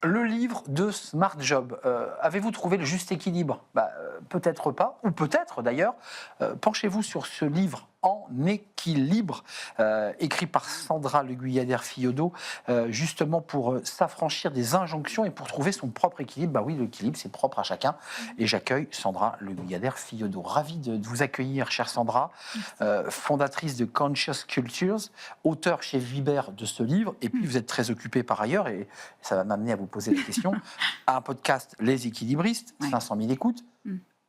Le livre de Smart Job, avez-vous trouvé le juste équilibre? Peut-être pas, ou peut-être d'ailleurs. Penchez-vous sur ce livre en équilibre, écrit par Sandra Le Guyader-Fiodo, justement pour s'affranchir des injonctions et pour trouver son propre équilibre. Bah oui, l'équilibre, c'est propre à chacun. Et j'accueille Sandra Le Guyader-Fiodo. Ravi de vous accueillir, chère Sandra, fondatrice de Conscious Cultures, auteur chez Vibert de ce livre. Et puis, vous êtes très occupée par ailleurs, et ça va m'amener à vous poser la question, à un podcast Les Équilibristes, 500 000 écoutes.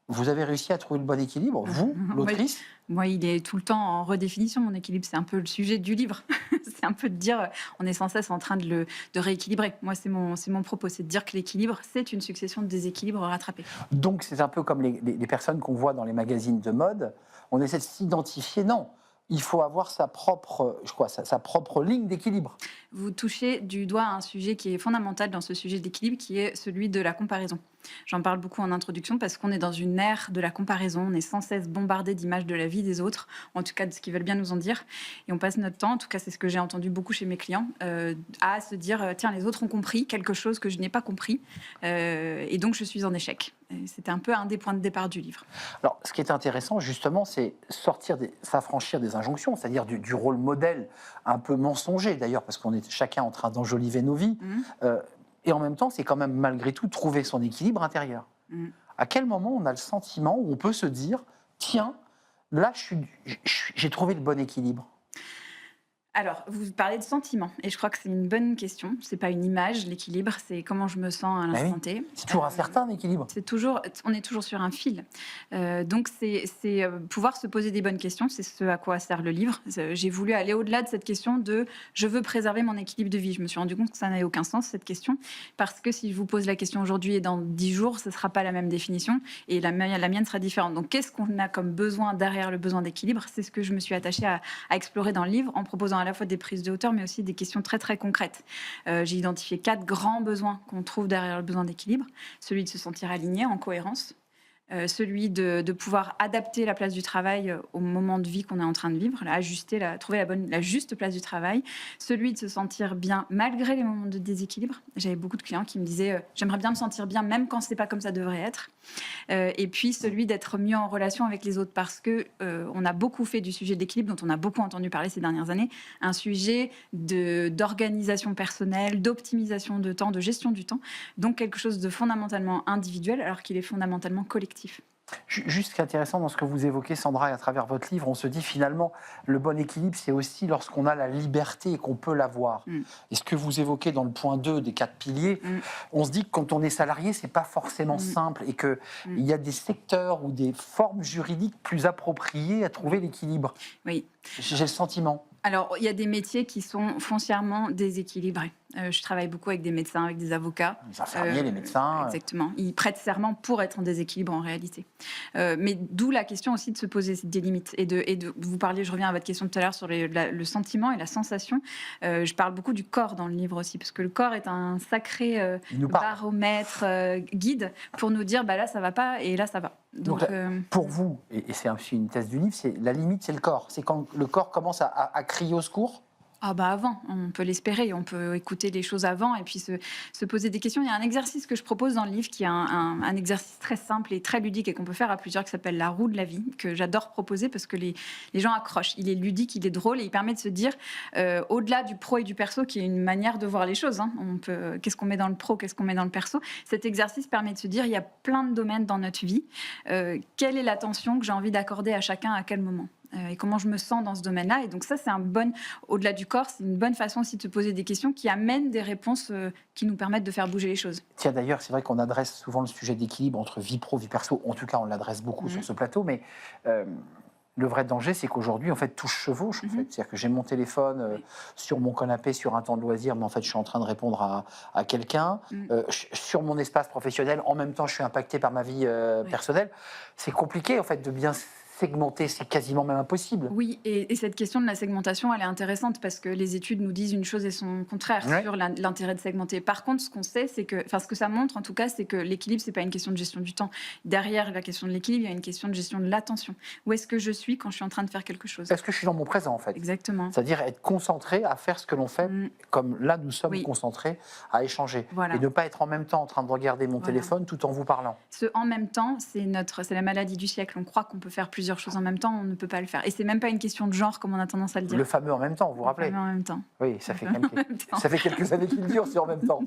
Vous avez réussi à trouver le bon équilibre, vous, l'autrice? Moi, il est tout le temps en redéfinition, mon équilibre. C'est un peu le sujet du livre. C'est un peu de dire, on est sans cesse en train de rééquilibrer. Moi, c'est mon propos, c'est de dire que l'équilibre, c'est une succession de déséquilibres rattrapés. Donc, c'est un peu comme les personnes qu'on voit dans les magazines de mode. On essaie de s'identifier. Non, il faut avoir sa propre ligne d'équilibre. Vous touchez du doigt un sujet qui est fondamental dans ce sujet d'équilibre, qui est celui de la comparaison. J'en parle beaucoup en introduction parce qu'on est dans une ère de la comparaison. On est sans cesse bombardé d'images de la vie des autres, en tout cas de ce qu'ils veulent bien nous en dire. Et on passe notre temps, en tout cas c'est ce que j'ai entendu beaucoup chez mes clients, à se dire tiens, les autres ont compris quelque chose que je n'ai pas compris et donc je suis en échec. C'était un peu un des points de départ du livre. Alors, ce qui est intéressant, justement, c'est s'affranchir des injonctions, c'est-à-dire du rôle modèle un peu mensonger, d'ailleurs, parce qu'on est chacun en train d'enjoliver nos vies. Et en même temps, c'est quand même, malgré tout, trouver son équilibre intérieur. À quel moment on a le sentiment où on peut se dire, tiens, là, j'ai trouvé le bon équilibre? Alors, vous parlez de sentiments, et je crois que c'est une bonne question. C'est pas une image, l'équilibre, c'est comment je me sens à l'instant T. C'est toujours un certain équilibre. On est toujours sur un fil. Donc, c'est pouvoir se poser des bonnes questions, c'est ce à quoi sert le livre. J'ai voulu aller au-delà de cette question de « je veux préserver mon équilibre de vie ». Je me suis rendu compte que ça n'avait aucun sens, cette question, parce que si je vous pose la question aujourd'hui et dans 10 jours, ce ne sera pas la même définition, et la mienne sera différente. Donc, qu'est-ce qu'on a comme besoin derrière le besoin d'équilibre? C'est ce que je me suis attachée à explorer dans le livre, en proposant à la fois des prises de hauteur, mais aussi des questions très, très concrètes. J'ai identifié 4 grands besoins qu'on trouve derrière le besoin d'équilibre. Celui de se sentir aligné, en cohérence. Celui de pouvoir adapter la place du travail au moment de vie qu'on est en train de vivre, trouver la juste place du travail. Celui de se sentir bien malgré les moments de déséquilibre. J'avais beaucoup de clients qui me disaient j'aimerais bien me sentir bien même quand c'est pas comme ça devrait être. Et puis celui d'être mieux en relation avec les autres, parce que on a beaucoup fait du sujet d'équilibre, dont on a beaucoup entendu parler ces dernières années, un sujet d'organisation personnelle, d'optimisation de temps, de gestion du temps, donc quelque chose de fondamentalement individuel alors qu'il est fondamentalement collectif. Juste ce qui est intéressant dans ce que vous évoquez, Sandra, et à travers votre livre, on se dit finalement, le bon équilibre, c'est aussi lorsqu'on a la liberté et qu'on peut l'avoir. Et ce que vous évoquez dans le point 2 des 4 piliers, on se dit que quand on est salarié, c'est pas forcément simple et qu'il y a des secteurs ou des formes juridiques plus appropriées à trouver l'équilibre. Oui. J'ai le sentiment. Alors, il y a des métiers qui sont foncièrement déséquilibrés. Je travaille beaucoup avec des médecins, avec des avocats. Les infirmiers, les médecins. Exactement. Ils prêtent serment pour être en déséquilibre en réalité. Mais d'où la question aussi de se poser des limites. Et de vous parliez, je reviens à votre question de tout à l'heure sur le sentiment et la sensation. Je parle beaucoup du corps dans le livre aussi, parce que le corps est un sacré baromètre, guide, pour nous dire là ça va pas et là ça va. Donc pour vous, et c'est aussi une thèse du livre, la limite c'est le corps. C'est quand le corps commence à crier au secours. Ah avant, on peut l'espérer, on peut écouter les choses avant et puis se poser des questions. Il y a un exercice que je propose dans le livre qui est un exercice très simple et très ludique et qu'on peut faire à plusieurs, qui s'appelle la roue de la vie, que j'adore proposer parce que les gens accrochent. Il est ludique, il est drôle et il permet de se dire, au-delà du pro et du perso, qui est une manière de voir les choses, qu'est-ce qu'on met dans le pro, qu'est-ce qu'on met dans le perso, cet exercice permet de se dire, il y a plein de domaines dans notre vie, quelle est l'attention que j'ai envie d'accorder à chacun à quel moment et comment je me sens dans ce domaine-là. Et donc ça, c'est au-delà du corps, c'est une bonne façon aussi de se poser des questions qui amènent des réponses qui nous permettent de faire bouger les choses. Tiens, d'ailleurs, c'est vrai qu'on adresse souvent le sujet d'équilibre entre vie pro, vie perso. En tout cas, on l'adresse beaucoup sur ce plateau, mais le vrai danger, c'est qu'aujourd'hui, en fait, tout chevauche. C'est-à-dire que j'ai mon téléphone sur mon canapé, sur un temps de loisir, mais en fait, je suis en train de répondre à quelqu'un. Sur mon espace professionnel, en même temps, je suis impacté par ma vie personnelle. C'est compliqué, en fait, de bien segmenter, c'est quasiment même impossible. Oui, et cette question de la segmentation, elle est intéressante parce que les études nous disent une chose et son contraire Ouais. sur l'intérêt de segmenter. Par contre, ce qu'on sait, c'est que, enfin, ce que ça montre en tout cas, c'est que l'équilibre, c'est pas une question de gestion du temps. Derrière la question de l'équilibre, il y a une question de gestion de l'attention. Où est-ce que je suis quand je suis en train de faire quelque chose? Est-ce que je suis dans mon présent, en fait? Exactement. C'est-à-dire être concentré à faire ce que l'on fait, comme là, nous sommes Oui. concentrés à échanger. Voilà. Et ne pas être en même temps en train de regarder mon Voilà. téléphone tout en vous parlant. Ce en même temps, c'est la maladie du siècle. On croit qu'on peut faire plusieurs choses en même temps, on ne peut pas le faire. Et c'est même pas une question de genre, comme on a tendance à le dire. Le fameux en même temps, vous vous rappelez? Mais en même temps. Oui, ça fait, En même temps. ça fait quelques années qu'il dure, c'est en même temps.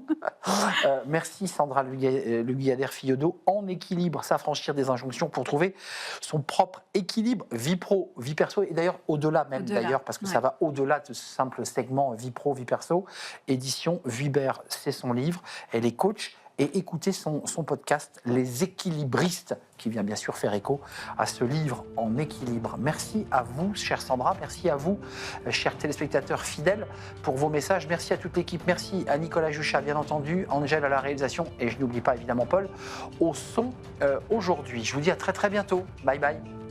Merci Sandra Le Guyader-Fillaudo. En équilibre, s'affranchir des injonctions pour trouver son propre équilibre, vie pro, vie perso, et d'ailleurs au-delà même, Au-delà, parce que ouais. ça va au-delà de ce simple segment vie pro, vie perso. Édition Vuibert, c'est son livre. Elle est coach. Et écoutez son podcast Les Équilibristes, qui vient bien sûr faire écho à ce livre en équilibre. Merci à vous, chère Sandra, merci à vous, chers téléspectateurs fidèles, pour vos messages. Merci à toute l'équipe, merci à Nicolas Juchat, bien entendu, Angèle à la réalisation, et je n'oublie pas évidemment Paul, au son aujourd'hui. Je vous dis à très très bientôt. Bye bye.